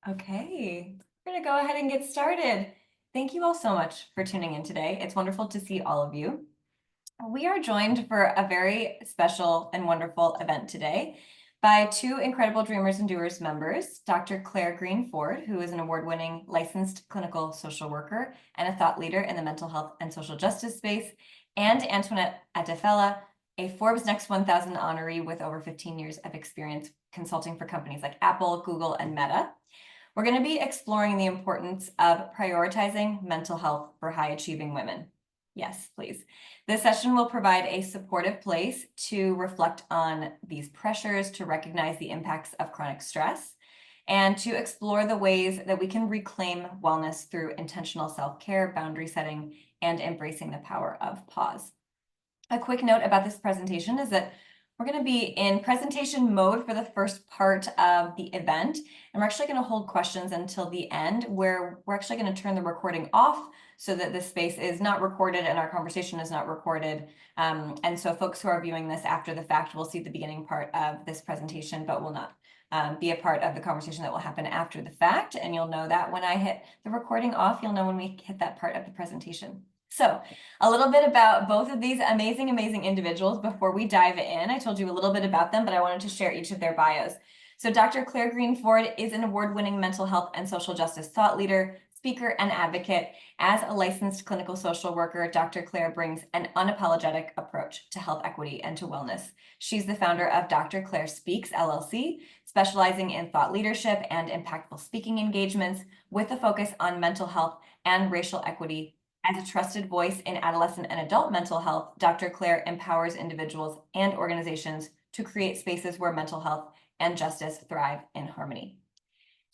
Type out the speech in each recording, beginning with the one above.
Okay, we're going to go ahead and get started. Thank you all so much for tuning in today. It's wonderful to see all of you. We are joined for a very special and wonderful event today by two incredible Dreamers and Doers members, Dr. Claire Green-Forde, who is an award-winning licensed clinical social worker and a thought leader in the mental health and social justice space, and Antoinette Adefella, a Forbes Next 1000 honoree with over 15 years of experience consulting for companies like Apple, Google, and Meta. We're going to be exploring the importance of prioritizing mental health for high-achieving women. Yes, please. This session will provide a supportive place to reflect on these pressures, to recognize the impacts of chronic stress, and to explore the ways that we can reclaim wellness through intentional self-care, boundary setting, and embracing the power of pause. A quick note about this presentation is that we're going to be in presentation mode for the first part of the event, and we're actually going to hold questions until the end, where we're actually going to turn the recording off so that this space is not recorded and our conversation is not recorded. And so folks who are viewing this after the fact will see the beginning part of this presentation, but will not be a part of the conversation that will happen after the fact. And you'll know that when I hit the recording off, you'll know when we hit that part of the presentation. So a little bit about both of these amazing individuals before we dive in. I told you a little bit about them, but I wanted to share each of their bios. So Dr. Claire Green-Forde is an award-winning mental health and social justice thought leader, speaker, and advocate. As a licensed clinical social worker, Dr. Claire brings an unapologetic approach to health equity and to wellness. She's the founder of Dr. Claire Speaks, LLC, specializing in thought leadership and impactful speaking engagements with a focus on mental health and racial equity. As a trusted voice in adolescent and adult mental health, Dr. Claire empowers individuals and organizations to create spaces where mental health and justice thrive in harmony.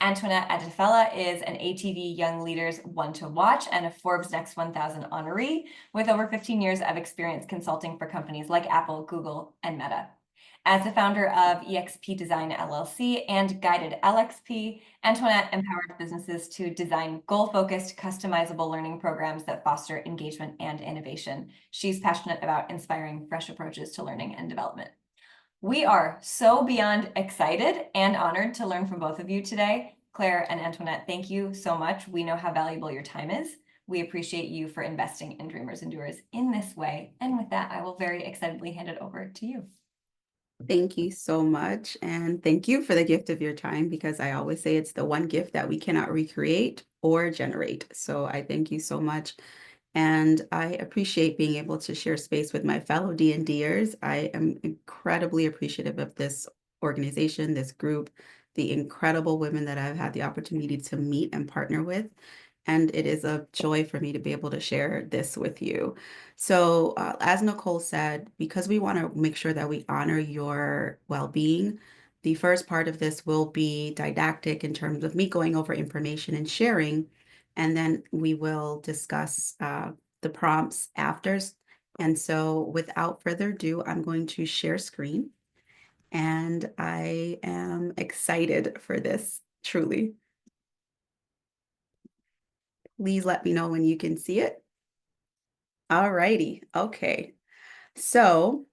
Antoinette Adefella is an ATV Young Leaders One to Watch and a Forbes Next 1000 honoree with over 15 years of experience consulting for companies like Apple, Google, and Meta. As the founder of EXP Design LLC and Guided LXP, Antoinette empowers businesses to design goal-focused, customizable learning programs that foster engagement and innovation. She's passionate about inspiring fresh approaches to learning and development. We are so beyond excited and honored to learn from both of you today. Claire and Antoinette, thank you so much. We know how valuable your time is. We appreciate you for investing in Dreamers and Doers in this way. And with that, I will very excitedly hand it over to you. Thank you so much. And thank you for the gift of your time, because I always say it's the one gift that we cannot recreate or generate. So I thank you so much. And I appreciate being able to share space with my fellow D&Ders. I am incredibly appreciative of this organization, this group, the incredible women that I've had the opportunity to meet and partner with. And it is a joy for me to be able to share this with you. So as Nicole said, because we want to make sure that we honor your well-being, the first part of this will be didactic in terms of me going over information and sharing, and then we will discuss the prompts after. And so without further ado, I'm going to share screen, and I am excited for this, truly. Please let me know when you can see it. All righty. Okay. So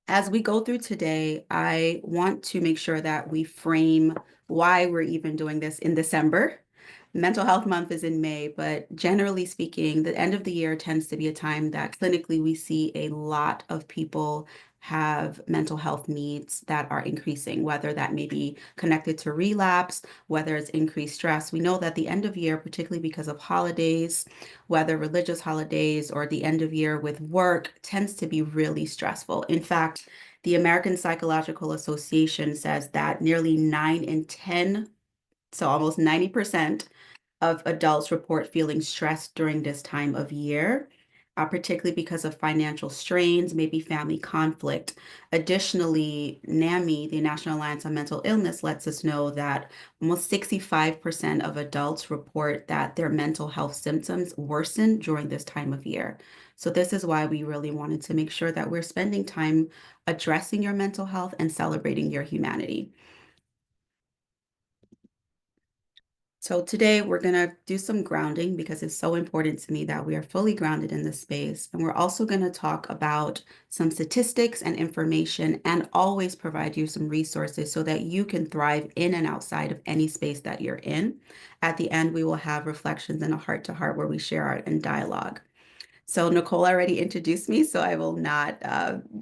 as we go through today, I want to make sure that we frame why we're even doing this in December. Mental Health Month is in May, but generally speaking, the end of the year tends to be a time that clinically we see a lot of people have mental health needs that are increasing, whether that may be connected to relapse, whether it's increased stress. We know that the end of year, particularly because of holidays, whether religious holidays or the end of year with work, tends to be really stressful. In fact, the American Psychological Association says that nearly 9 in 10, so almost 90% of adults report feeling stressed during this time of year, particularly because of financial strains, maybe family conflict. Additionally, NAMI, the National Alliance on Mental Illness, lets us know that almost 65% of adults report that their mental health symptoms worsen during this time of year. So this is why we really wanted to make sure that we're spending time addressing your mental health and celebrating your humanity. So today we're going to do some grounding because it's so important to me that we are fully grounded in this space. And we're also going to talk about some statistics and information and always provide you some resources so that you can thrive in and outside of any space that you're in. At the end, we will have reflections and a heart-to-heart where we share art and dialogue. So Nicole already introduced me, so I will not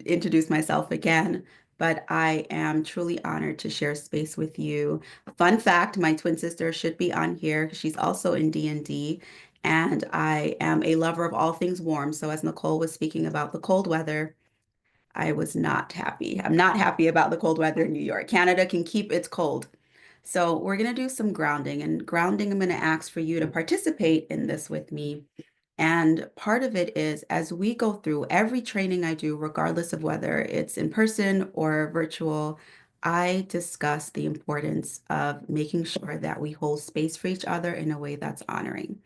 introduce myself again, but I am truly honored to share space with you. Fun fact, my twin sister should be on here because she's also in D&D, and I am a lover of all things warm. So as Nicole was speaking about the cold weather, I was not happy. I'm not happy about the cold weather in New York. Canada can keep its cold. So we're going to do some grounding, and grounding, I'm going to ask for you to participate in this with me. And part of it is as we go through every training I do, regardless of whether it's in person or virtual, I discuss the importance of making sure that we hold space for each other in a way that's honoring.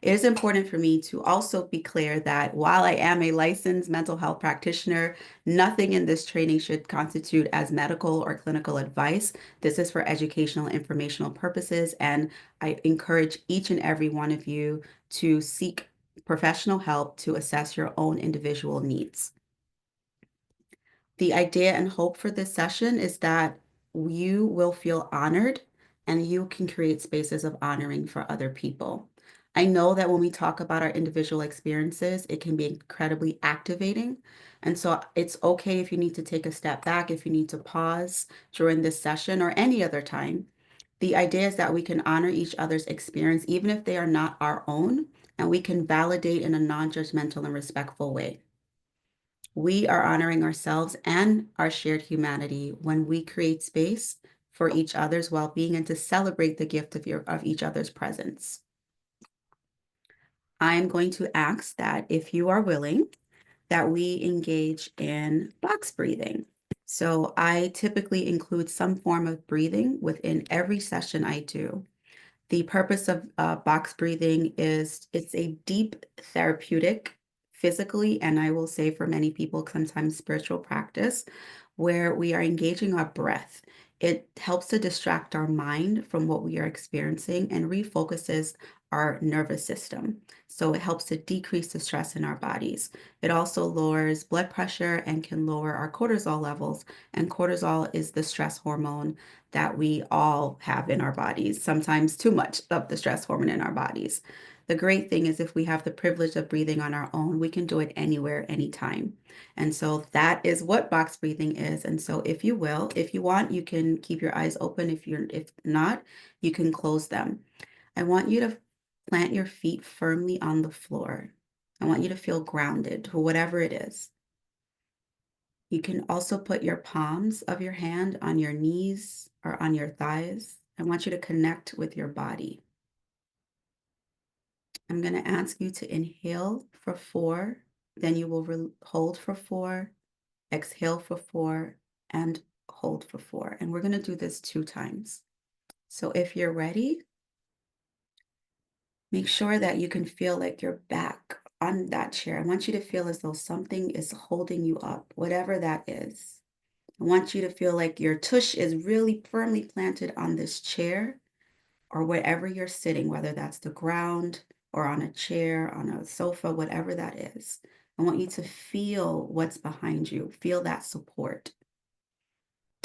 It is important for me to also be clear that while I am a licensed mental health practitioner, nothing in this training should constitute as medical or clinical advice. This is for educational, informational purposes, and I encourage each and every one of you to seek professional help to assess your own individual needs. The idea and hope for this session is that you will feel honored and you can create spaces of honoring for other people. I know that when we talk about our individual experiences, it can be incredibly activating. And so it's okay if you need to take a step back, if you need to pause during this session or any other time. The idea is that we can honor each other's experience, even if they are not our own, and we can validate in a non-judgmental and respectful way. We are honoring ourselves and our shared humanity when we create space for each other's well-being and to celebrate the gift of each other's presence. I am going to ask that if you are willing, that we engage in box breathing. So I typically include some form of breathing within every session I do. The purpose of box breathing is it's a deep therapeutic, physically, and I will say for many people, sometimes spiritual practice, where we are engaging our breath. It helps to distract our mind from what we are experiencing and refocuses our nervous system. So it helps to decrease the stress in our bodies. It also lowers blood pressure and can lower our cortisol levels. And cortisol is the stress hormone that we all have in our bodies, sometimes too much of the stress hormone in our bodies. The great thing is if we have the privilege of breathing on our own, we can do it anywhere, anytime. And so that is what box breathing is. And so if you will, if you want, you can keep your eyes open. If not, you can close them. I want you to plant your feet firmly on the floor. I want you to feel grounded to whatever it is. You can also put your palms of your hand on your knees or on your thighs. I want you to connect with your body. I'm going to ask you to inhale for 4, then you will hold for 4, exhale for 4, and hold for 4. And we're going to do this 2 times. So if you're ready, make sure that you can feel like you're back on that chair. I want you to feel as though something is holding you up, whatever that is. I want you to feel like your tush is really firmly planted on this chair or wherever you're sitting, whether that's the ground or on a chair, on a sofa, whatever that is. I want you to feel what's behind you, feel that support.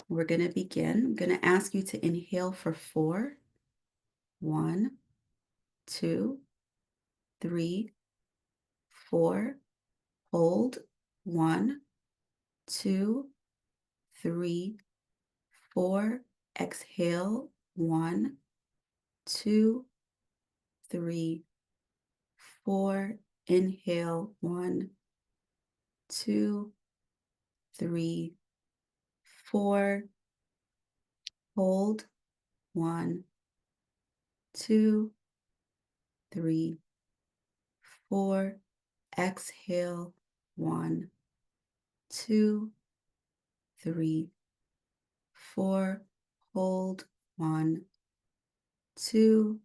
We're going to begin. I'm going to ask you to inhale for 4. 1, 2, 3, 4. Hold. 1, 2, 3, 4. Exhale. 1, 2, 3, 4. Inhale. 1, 2, 3, 4. Hold. 1, 2, 3, 4. Exhale. 1, 2, 3, 4. Hold. 1, 2,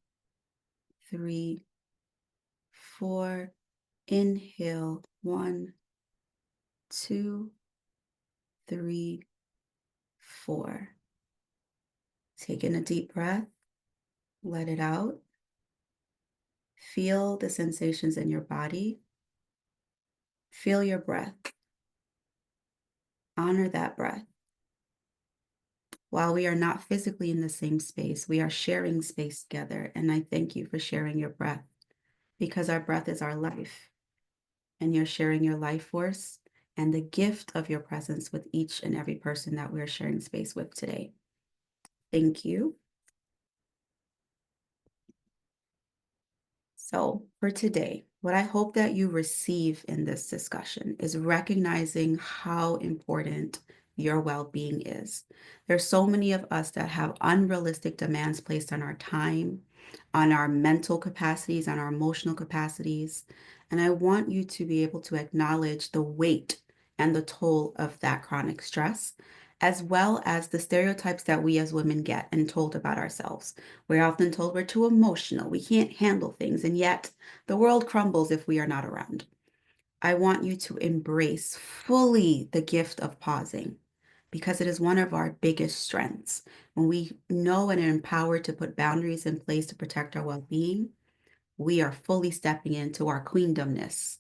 3, 4. Inhale. 1, 2, 3, 4. Take in a deep breath. Let it out. Feel the sensations in your body. Feel your breath. Honor that breath. While we are not physically in the same space, we are sharing space together. And I thank you for sharing your breath because our breath is our life. And you're sharing your life force and the gift of your presence with each and every person that we're sharing space with today. Thank you. So for today, what I hope that you receive in this discussion is recognizing how important your well-being is. There's so many of us that have unrealistic demands placed on our time, on our mental capacities, on our emotional capacities. And I want you to be able to acknowledge the weight and the toll of that chronic stress, as well as the stereotypes that we as women get and told about ourselves. We're often told we're too emotional, we can't handle things, and yet the world crumbles if we are not around. I want you to embrace fully the gift of pausing because it is one of our biggest strengths. When we know and are empowered to put boundaries in place to protect our well-being, we are fully stepping into our queendomness.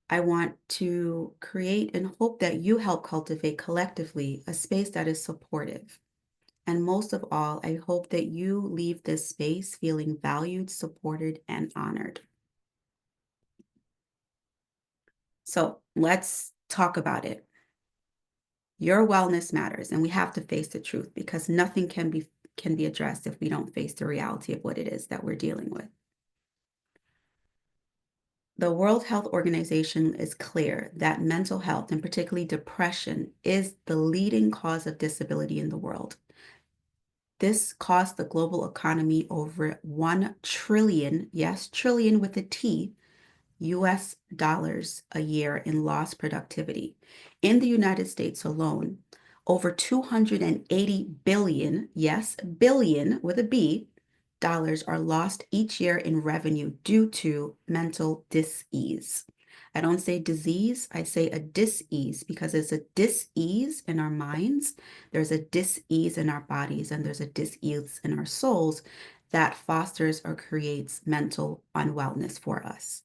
I want to create and hope that you help cultivate collectively a space that is supportive. And most of all, I hope that you leave this space feeling valued, supported, and honored. So let's talk about it. Your wellness matters, and we have to face the truth because nothing can be addressed if we don't face the reality of what it is that we're dealing with. The World Health Organization is clear that mental health, and particularly depression, is the leading cause of disability in the world. This cost the global economy over 1 trillion, yes, trillion with a T, US dollars a year in lost productivity. In the United States alone, over 280 billion, yes, billion with a B, dollars are lost each year in revenue due to mental dis-ease. I don't say disease, I say a dis-ease because it's a dis-ease in our minds, there's a dis-ease in our bodies, and there's a dis-ease in our souls that fosters or creates mental unwellness for us.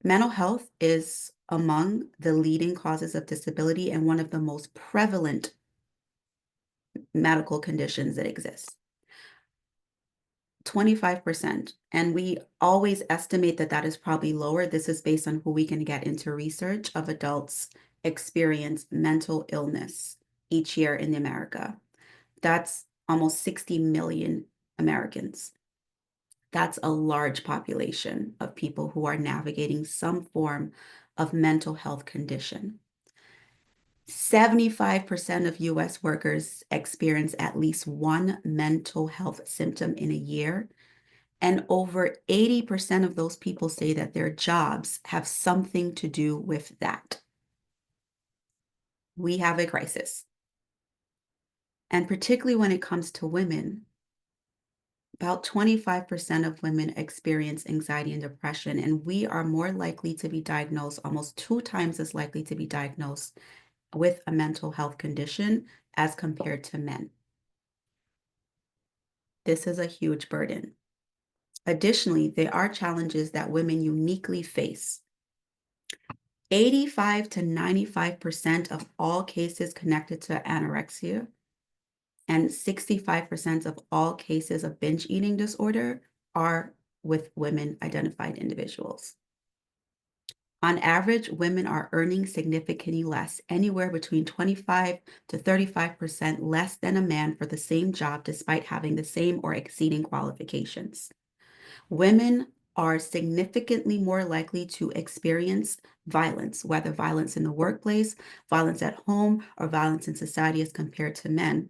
Mental health is among the leading causes of disability and one of the most prevalent medical conditions that exist. 25%. And we always estimate that that is probably lower. This is based on who we can get into research of adults experience mental illness each year in America. That's almost 60 million Americans. That's a large population of people who are navigating some form of mental health condition. 75% of US workers experience at least one mental health symptom in a year. And over 80% of those people say that their jobs have something to do with that. We have a crisis. And particularly when it comes to women, about 25% of women experience anxiety and depression, and we are more likely to be diagnosed, almost 2 times as likely to be diagnosed with a mental health condition as compared to men. This is a huge burden. Additionally, there are challenges that women uniquely face. 85 to 95% of all cases connected to anorexia and 65% of all cases of binge eating disorder are with women identified individuals. On average, women are earning significantly less, anywhere between 25 to 35% less than a man for the same job, despite having the same or exceeding qualifications. Women are significantly more likely to experience violence, whether violence in the workplace, violence at home, or violence in society as compared to men.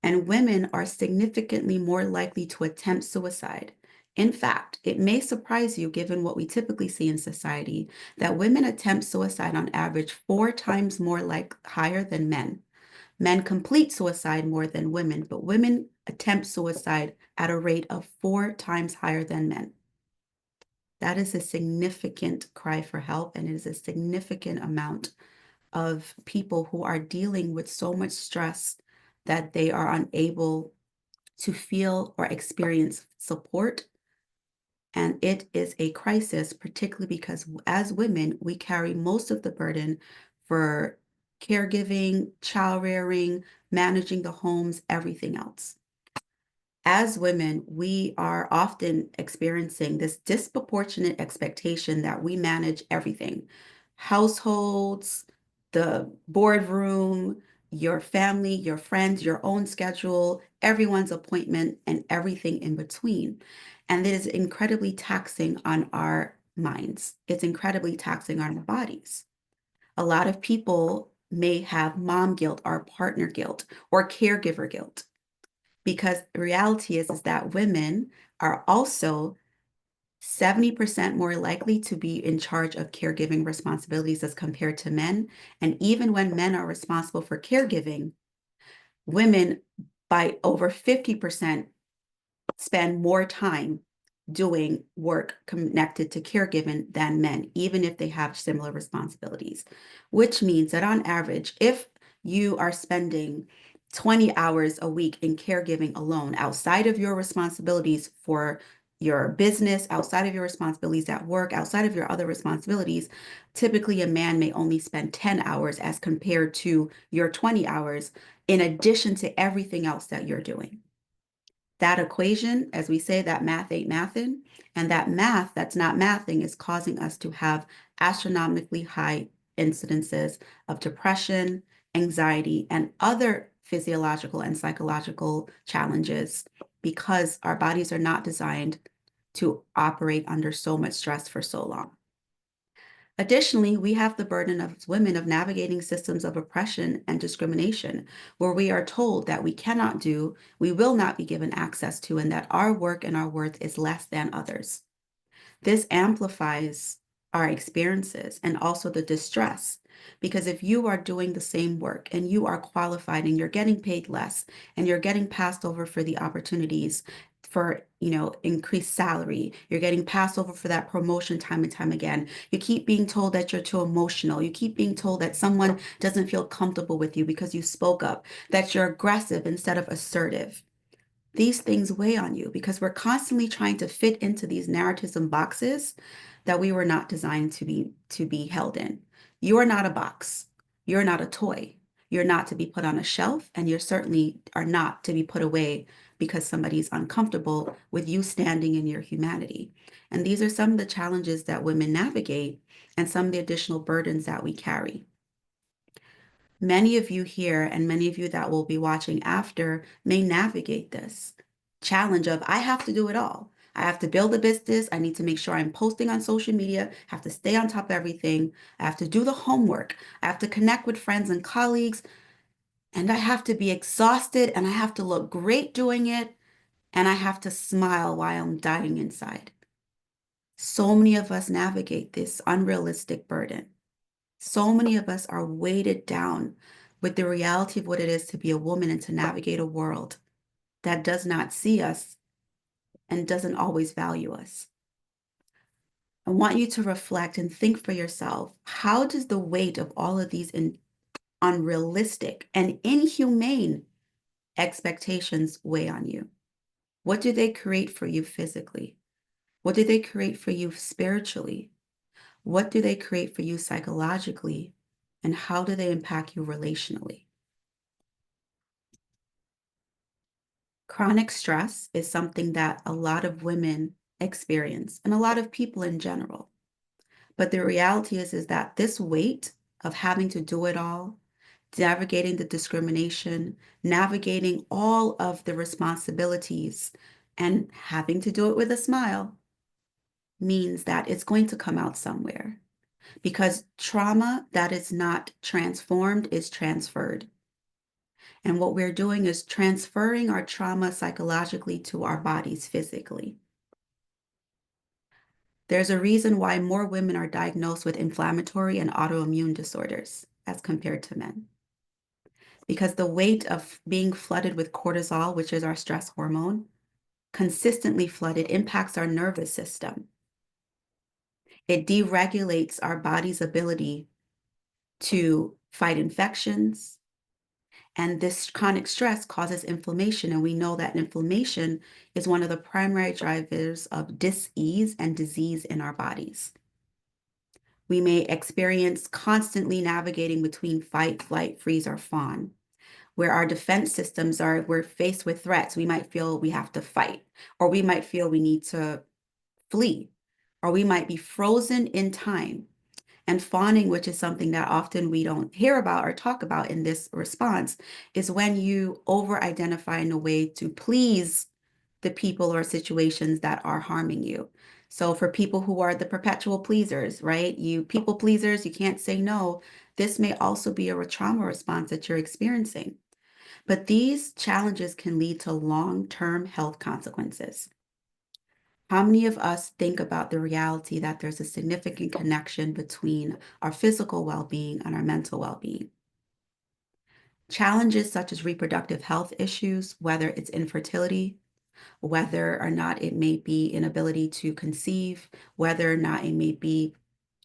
And women are significantly more likely to attempt suicide. In fact, it may surprise you, given what we typically see in society, that women attempt suicide on average 4 times more higher than men. Men complete suicide more than women, but women attempt suicide at a rate of 4 times higher than men. That is a significant cry for help, and it is a significant amount of people who are dealing with so much stress that they are unable to feel or experience support. And it is a crisis, particularly because as women, we carry most of the burden for caregiving, child rearing, managing the homes, everything else. As women, we are often experiencing this disproportionate expectation that we manage everything: households, the boardroom, your family, your friends, your own schedule, everyone's appointment, and everything in between. And it is incredibly taxing on our minds. It's incredibly taxing on our bodies. A lot of people may have mom guilt or partner guilt or caregiver guilt, because the reality is that women are also 70% more likely to be in charge of caregiving responsibilities as compared to men. And even when men are responsible for caregiving, women by over 50% spend more time doing work connected to caregiving than men, even if they have similar responsibilities, which means that on average, if you are spending 20 hours a week in caregiving alone, outside of your responsibilities for your business, outside of your responsibilities at work, outside of your other responsibilities, typically a man may only spend 10 hours as compared to your 20 hours, in addition to everything else that you're doing. That equation, as we say, that math ain't mathin', and that math that's not mathing is causing us to have astronomically high incidences of depression, anxiety, and other physiological and psychological challenges, because our bodies are not designed to operate under so much stress for so long. Additionally, we have the burden of women of navigating systems of oppression and discrimination, where we are told that we cannot do, we will not be given access to, and that our work and our worth is less than others. This amplifies our experiences and also the distress, because if you are doing the same work and you are qualified and you're getting paid less and you're getting passed over for the opportunities for, increased salary, you're getting passed over for that promotion time and time again, you keep being told that you're too emotional, you keep being told that someone doesn't feel comfortable with you because you spoke up, that you're aggressive instead of assertive. These things weigh on you because we're constantly trying to fit into these narratives and boxes that we were not designed to be held in. You are not a box. You're not a toy. You're not to be put on a shelf, and you certainly are not to be put away because somebody's uncomfortable with you standing in your humanity. And these are some of the challenges that women navigate and some of the additional burdens that we carry. Many of you here and many of you that will be watching after may navigate this challenge of, I have to do it all. I have to build a business. I need to make sure I'm posting on social media. I have to stay on top of everything. I have to do the homework. I have to connect with friends and colleagues. And I have to be exhausted, and I have to look great doing it. And I have to smile while I'm dying inside. So many of us navigate this unrealistic burden. So many of us are weighted down with the reality of what it is to be a woman and to navigate a world that does not see us and doesn't always value us. I want you to reflect and think for yourself, how does the weight of all of these unrealistic and inhumane expectations weigh on you? What do they create for you physically? What do they create for you spiritually? What do they create for you psychologically? And how do they impact you relationally? Chronic stress is something that a lot of women experience and a lot of people in general. But the reality is that this weight of having to do it all, navigating the discrimination, navigating all of the responsibilities, and having to do it with a smile means that it's going to come out somewhere. Because trauma that is not transformed is transferred. And what we're doing is transferring our trauma psychologically to our bodies physically. There's a reason why more women are diagnosed with inflammatory and autoimmune disorders as compared to men. Because the weight of being flooded with cortisol, which is our stress hormone, consistently flooded, impacts our nervous system. It deregulates our body's ability to fight infections. And this chronic stress causes inflammation. And we know that inflammation is one of the primary drivers of dis-ease and disease in our bodies. We may experience constantly navigating between fight, flight, freeze, or fawn, where our defense systems are, we're faced with threats. We might feel we have to fight, or we might feel we need to flee, or we might be frozen in time. And fawning, which is something that often we don't hear about or talk about in this response, is when you over-identify in a way to please the people or situations that are harming you. So for people who are the perpetual pleasers, right? You people pleasers, you can't say no. This may also be a trauma response that you're experiencing. But these challenges can lead to long-term health consequences. How many of us think about the reality that there's a significant connection between our physical well-being and our mental well-being? Challenges such as reproductive health issues, whether it's infertility, whether or not it may be inability to conceive, whether or not it may be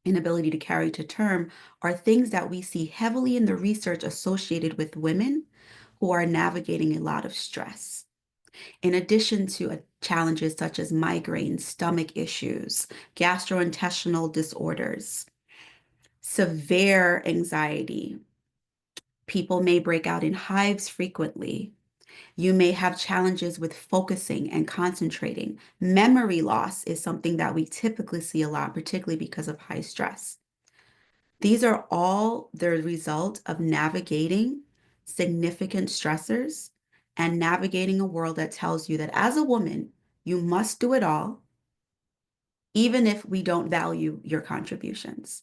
inability to carry to term, are things that we see heavily in the research associated with women who are navigating a lot of stress. In addition to challenges such as migraines, stomach issues, gastrointestinal disorders, severe anxiety, people may break out in hives frequently. You may have challenges with focusing and concentrating. Memory loss is something that we typically see a lot, particularly because of high stress. These are all the result of navigating significant stressors and navigating a world that tells you that as a woman, you must do it all, even if we don't value your contributions.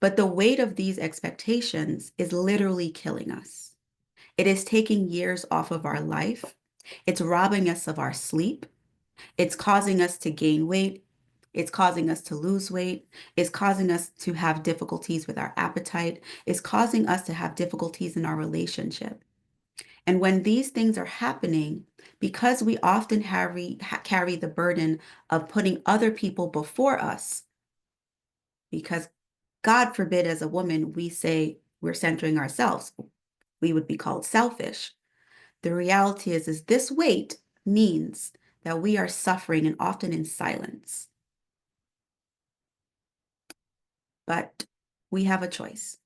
But the weight of these expectations is literally killing us. It is taking years off of our life. It's robbing us of our sleep. It's causing us to gain weight. It's causing us to lose weight. It's causing us to have difficulties with our appetite. It's causing us to have difficulties in our relationship. And when these things are happening, because we often carry the burden of putting other people before us, because God forbid, as a woman, we say we're centering ourselves, we would be called selfish. The reality is this weight means that we are suffering and often in silence. But we have a choice.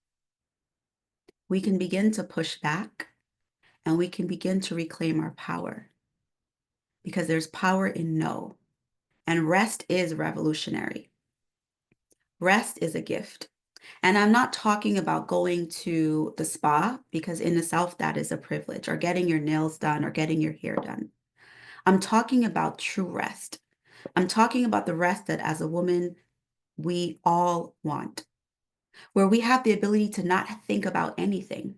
We can begin to push back and we can begin to reclaim our power because there's power in no. And rest is revolutionary. Rest is a gift. And I'm not talking about going to the spa because in itself that is a privilege, or getting your nails done or getting your hair done. I'm talking about true rest. I'm talking about the rest that as a woman, we all want, where we have the ability to not think about anything.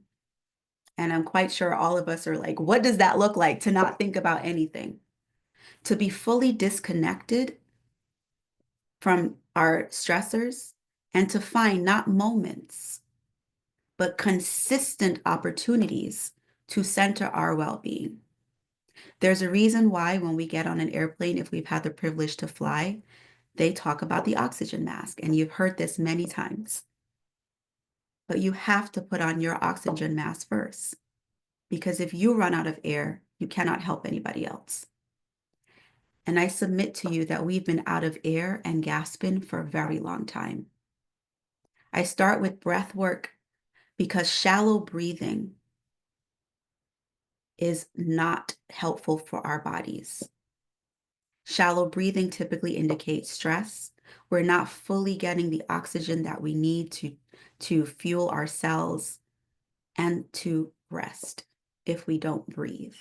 And I'm quite sure all of us are like, what does that look like to not think about anything? To be fully disconnected from our stressors and to find not moments, but consistent opportunities to center our well-being. There's a reason why when we get on an airplane, if we've had the privilege to fly, they talk about the oxygen mask, and you've heard this many times. But you have to put on your oxygen mask first, because if you run out of air, you cannot help anybody else. And I submit to you that we've been out of air and gasping for a very long time. I start with breath work because shallow breathing is not helpful for our bodies. Shallow breathing typically indicates stress. We're not fully getting the oxygen that we need to fuel our cells and to rest if we don't breathe.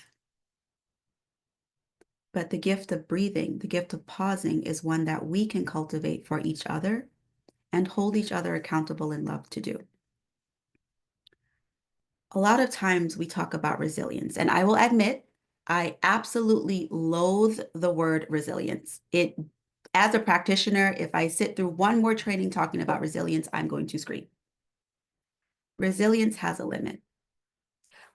But the gift of breathing, the gift of pausing, is one that we can cultivate for each other and hold each other accountable in love to do. A lot of times we talk about resilience, and I will admit, I absolutely loathe the word resilience. As a practitioner, if I sit through one more training talking about resilience, I'm going to scream. Resilience has a limit.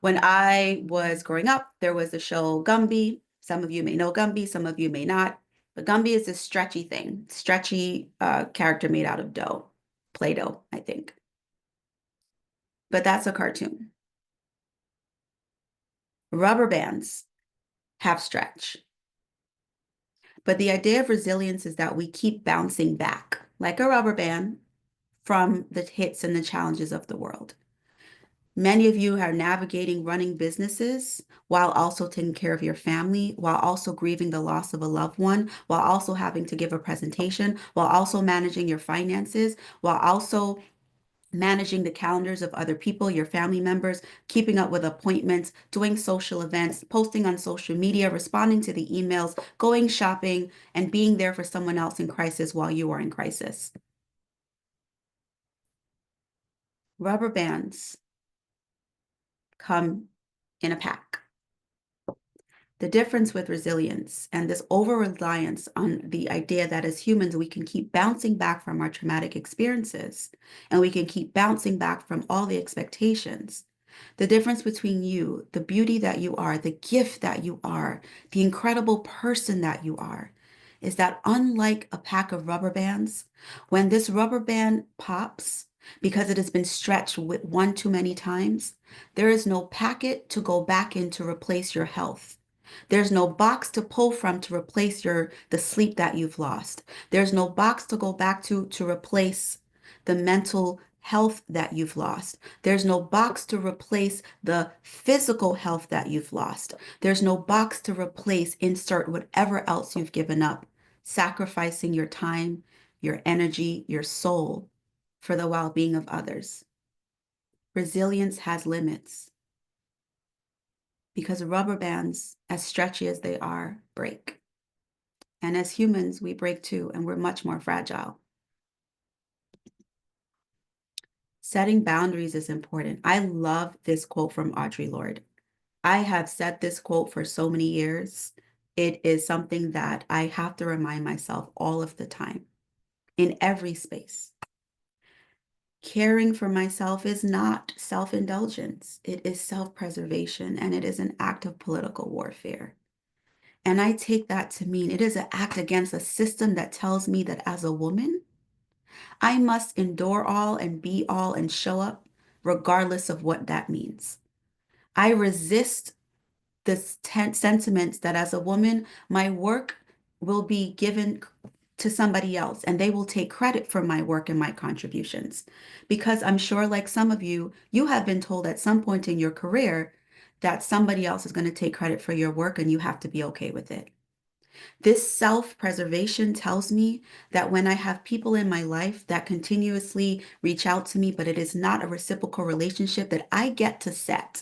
When I was growing up, there was the show Gumby. Some of you may know Gumby, some of you may not. But Gumby is this stretchy thing, stretchy character made out of dough, Play-Doh, I think. But that's a cartoon. Rubber bands have stretch. But the idea of resilience is that we keep bouncing back like a rubber band from the hits and the challenges of the world. Many of you are navigating running businesses while also taking care of your family, while also grieving the loss of a loved one, while also having to give a presentation, while also managing your finances, while also managing the calendars of other people, your family members, keeping up with appointments, doing social events, posting on social media, responding to the emails, going shopping, and being there for someone else in crisis while you are in crisis. Rubber bands come in a pack. The difference with resilience and this over-reliance on the idea that as humans, we can keep bouncing back from our traumatic experiences and we can keep bouncing back from all the expectations. The difference between you, the beauty that you are, the gift that you are, the incredible person that you are, is that unlike a pack of rubber bands, when this rubber band pops because it has been stretched with one too many times, there is no packet to go back in to replace your health. There's no box to pull from to replace the sleep that you've lost. There's no box to go back to replace the mental health that you've lost. There's no box to replace the physical health that you've lost. There's no box to replace, insert whatever else you've given up, sacrificing your time, your energy, your soul for the well-being of others. Resilience has limits because rubber bands, as stretchy as they are, break. And as humans, we break too, and we're much more fragile. Setting boundaries is important. I love this quote from Audre Lorde. I have said this quote for so many years. It is something that I have to remind myself all of the time, in every space. Caring for myself is not self-indulgence. It is self-preservation, and it is an act of political warfare. And I take that to mean it is an act against a system that tells me that as a woman, I must endure all and be all and show up regardless of what that means. I resist the sentiments that as a woman, my work will be given to somebody else and they will take credit for my work and my contributions. Because I'm sure, like some of you, you have been told at some point in your career that somebody else is going to take credit for your work and you have to be okay with it. This self-preservation tells me that when I have people in my life that continuously reach out to me, but it is not a reciprocal relationship, that I get to set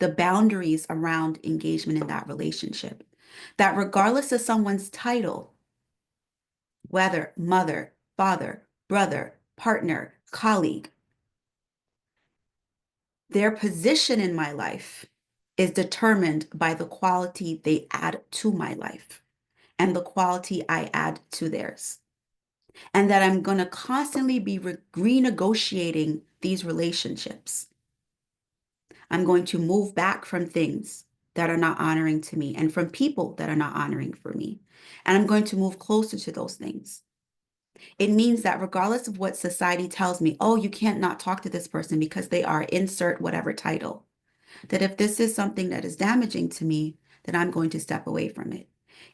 the boundaries around engagement in that relationship. That regardless of someone's title, whether mother, father, brother, partner, colleague, their position in my life is determined by the quality they add to my life and the quality I add to theirs. And that I'm going to constantly be renegotiating these relationships. I'm going to move back from things that are not honoring to me and from people that are not honoring for me. And I'm going to move closer to those things. It means that regardless of what society tells me, oh, you can't not talk to this person because they are insert whatever title, that if this is something that is damaging to me, then I'm going to step away from it.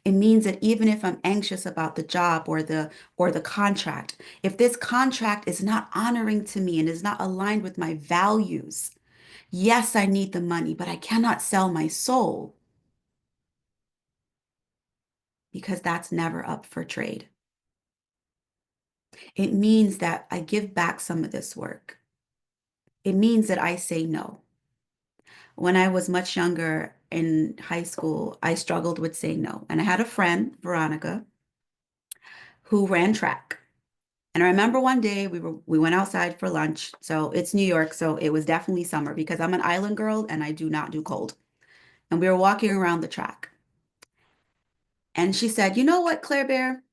It means that even if I'm anxious about the job or the contract, if this contract is not honoring to me and is not aligned with my values, yes, I need the money, but I cannot sell my soul because that's never up for trade. It means that I give back some of this work. It means that I say no. When I was much younger in high school, I struggled with saying no. And I had a friend, Veronica, who ran track. And I remember one day we went outside for lunch. So it's New York, so it was definitely summer because I'm an island girl and I do not do cold. And we were walking around the track. And she said, "You know what, Claire Bear?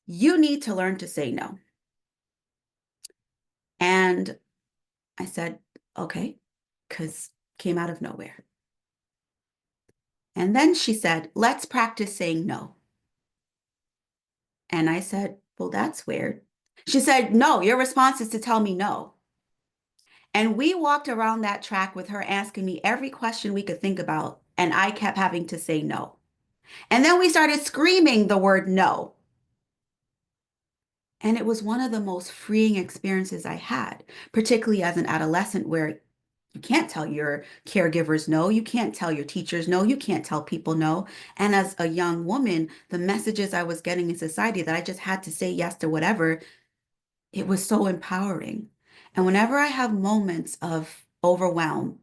You need to learn to say no." And I said, "Okay," because came out of nowhere. And then she said, "Let's practice saying no." And I said, "Well, that's weird." She said, "No, your response is to tell me no." And we walked around that track with her asking me every question we could think about, and I kept having to say no. And then we started screaming the word no. And it was one of the most freeing experiences I had, particularly as an adolescent, where you can't tell your caregivers no, you can't tell your teachers no, you can't tell people no. And as a young woman, the messages I was getting in society that I just had to say yes to whatever, it was so empowering. And whenever I have moments of overwhelm,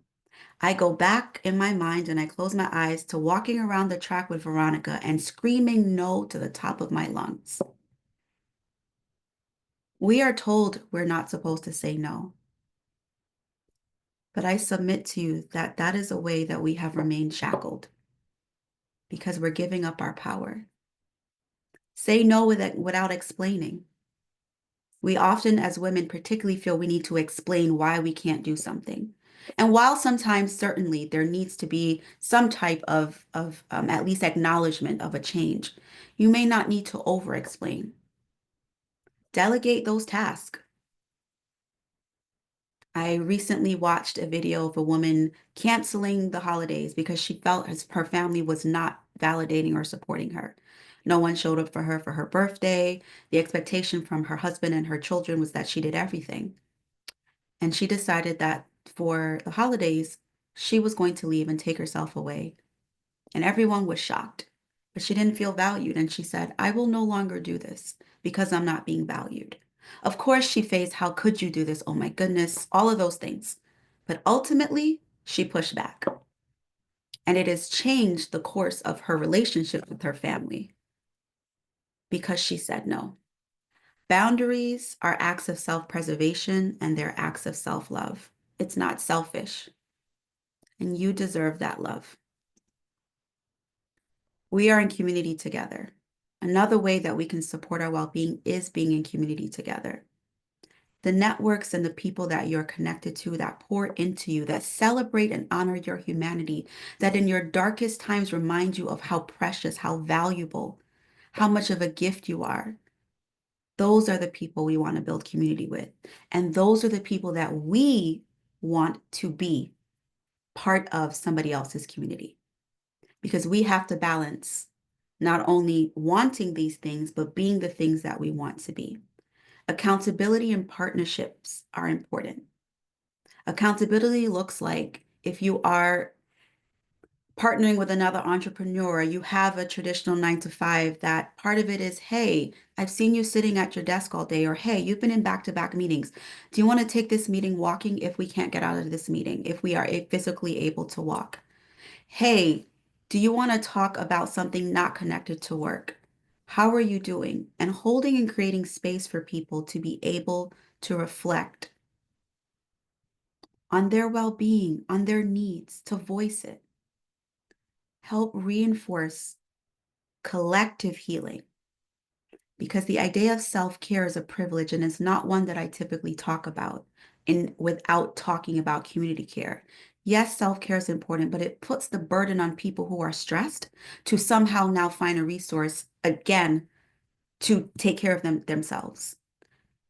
I go back in my mind and I close my eyes to walking around the track with Veronica and screaming no to the top of my lungs. We are told we're not supposed to say no. But I submit to you that that is a way that we have remained shackled because we're giving up our power. Say no without explaining. We often, as women, particularly feel we need to explain why we can't do something. And while sometimes, certainly, there needs to be some type of at least acknowledgement of a change, you may not need to over-explain. Delegate those tasks. I recently watched a video of a woman canceling the holidays because she felt her family was not validating or supporting her. No one showed up for her birthday. The expectation from her husband and her children was that she did everything. And she decided that for the holidays, she was going to leave and take herself away. And everyone was shocked, but she didn't feel valued. And she said, I will no longer do this because I'm not being valued. Of course, she faced, how could you do this? Oh my goodness, all of those things. But ultimately, she pushed back. And it has changed the course of her relationship with her family because she said no. Boundaries are acts of self-preservation and they're acts of self-love. It's not selfish. And you deserve that love. We are in community together. Another way that we can support our well-being is being in community together. The networks and the people that you're connected to, that pour into you, that celebrate and honor your humanity, that in your darkest times remind you of how precious, how valuable, how much of a gift you are. Those are the people we want to build community with. And those are the people that we want to be part of somebody else's community. Because we have to balance not only wanting these things, but being the things that we want to be. Accountability and partnerships are important. Accountability looks like if you are partnering with another entrepreneur, you have a traditional 9 to 5, that part of it is, hey, I've seen you sitting at your desk all day, or hey, you've been in back-to-back meetings. Do you want to take this meeting walking if we can't get out of this meeting, if we are physically able to walk? Hey, do you want to talk about something not connected to work? How are you doing? And holding and creating space for people to be able to reflect on their well-being, on their needs, to voice it. Help reinforce collective healing. Because the idea of self-care is a privilege and it's not one that I typically talk about without talking about community care. Yes, self-care is important, but it puts the burden on people who are stressed to somehow now find a resource again to take care of themselves.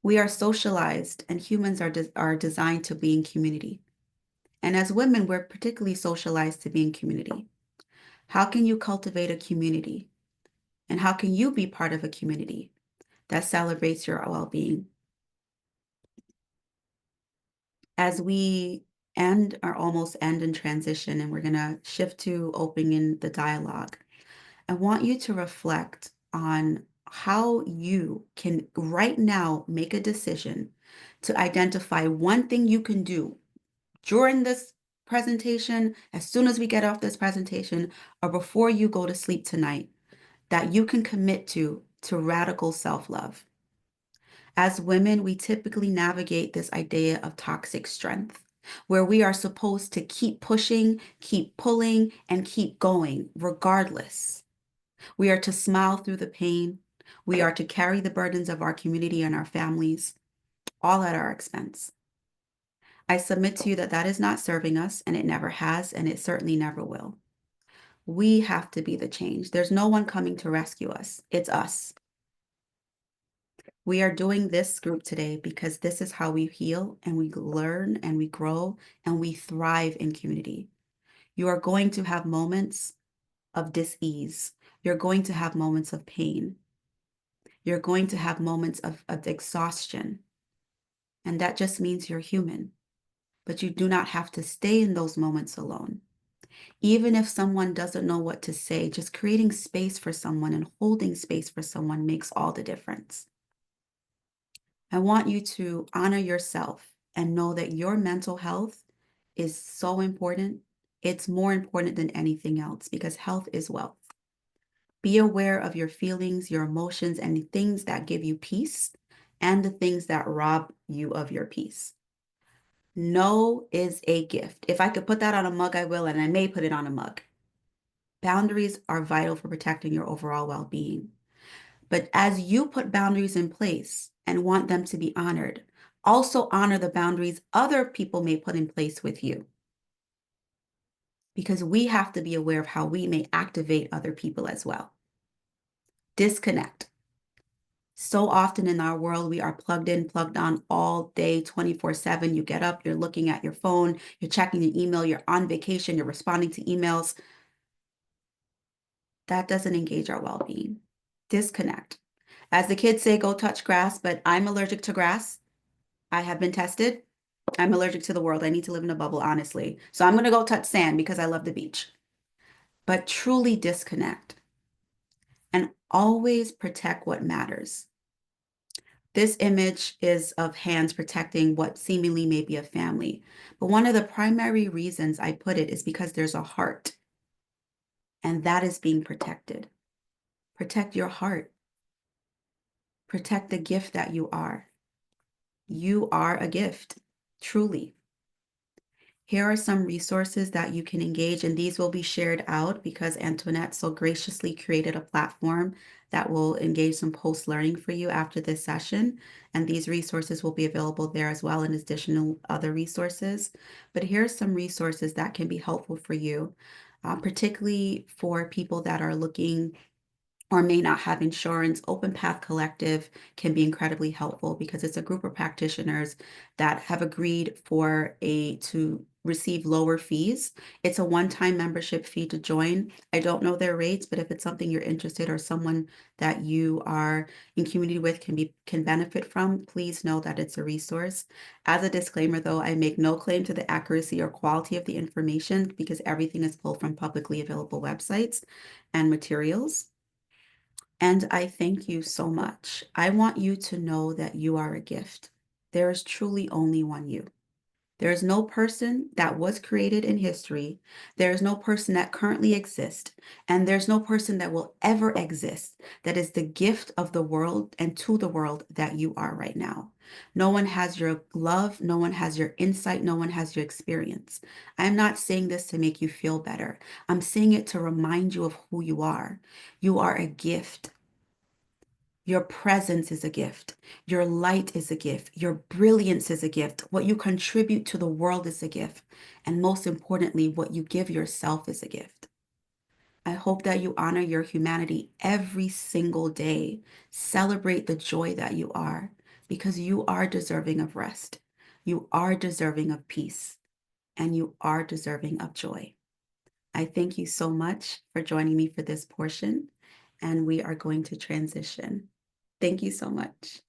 We are socialized and humans are designed to be in community. And as women, we're particularly socialized to be in community. How can you cultivate a community? And how can you be part of a community that celebrates your well-being? As we almost end in transition, and we're going to shift to opening the dialogue, I want you to reflect on how you can right now make a decision to identify one thing you can do during this presentation, as soon as we get off this presentation, or before you go to sleep tonight, that you can commit to radical self-love. As women, we typically navigate this idea of toxic strength, where we are supposed to keep pushing, keep pulling, and keep going regardless. We are to smile through the pain. We are to carry the burdens of our community and our families, all at our expense. I submit to you that that is not serving us, and it never has, and it certainly never will. We have to be the change. There's no one coming to rescue us. It's us. We are doing this group today because this is how we heal and we learn and we grow and we thrive in community. You are going to have moments of dis-ease. You're going to have moments of pain. You're going to have moments of exhaustion. And that just means you're human. But you do not have to stay in those moments alone. Even if someone doesn't know what to say, just creating space for someone and holding space for someone makes all the difference. I want you to honor yourself and know that your mental health is so important. It's more important than anything else because health is wealth. Be aware of your feelings, your emotions, and the things that give you peace and the things that rob you of your peace. No is a gift. If I could put that on a mug, I will, and I may put it on a mug. Boundaries are vital for protecting your overall well-being. But as you put boundaries in place and want them to be honored, also honor the boundaries other people may put in place with you. Because we have to be aware of how we may activate other people as well. Disconnect. So often in our world, we are plugged in, plugged on all day, 24/7. You get up, you're looking at your phone, you're checking your email, you're on vacation, you're responding to emails. That doesn't engage our well-being. Disconnect. As the kids say, go touch grass, but I'm allergic to grass. I have been tested. I'm allergic to the world. I need to live in a bubble, honestly. So I'm going to go touch sand because I love the beach. But truly disconnect and always protect what matters. This image is of hands protecting what seemingly may be a family. But one of the primary reasons I put it is because there's a heart, and that is being protected. Protect your heart. Protect the gift that you are. You are a gift, truly. Here are some resources that you can engage, and these will be shared out because Antoinette so graciously created a platform that will engage some post-learning for you after this session. And these resources will be available there as well, and additional other resources. But here's some resources that can be helpful for you, particularly for people that are looking or may not have insurance. Open Path Collective can be incredibly helpful because it's a group of practitioners that have agreed to receive lower fees. It's a one-time membership fee to join. I don't know their rates, but if it's something you're interested or someone that you are in community with can benefit from, please know that it's a resource. As a disclaimer, though, I make no claim to the accuracy or quality of the information because everything is pulled from publicly available websites and materials. And I thank you so much. I want you to know that you are a gift. There is truly only one you. There is no person that was created in history. There is no person that currently exists. And there's no person that will ever exist that is the gift of the world and to the world that you are right now. No one has your love. No one has your insight. No one has your experience. I'm not saying this to make you feel better. I'm saying it to remind you of who you are. You are a gift. Your presence is a gift. Your light is a gift. Your brilliance is a gift. What you contribute to the world is a gift. And most importantly, what you give yourself is a gift. I hope that you honor your humanity every single day. Celebrate the joy that you are because you are deserving of rest. You are deserving of peace and you are deserving of joy. I thank you so much for joining me for this portion, and we are going to transition. Thank you so much.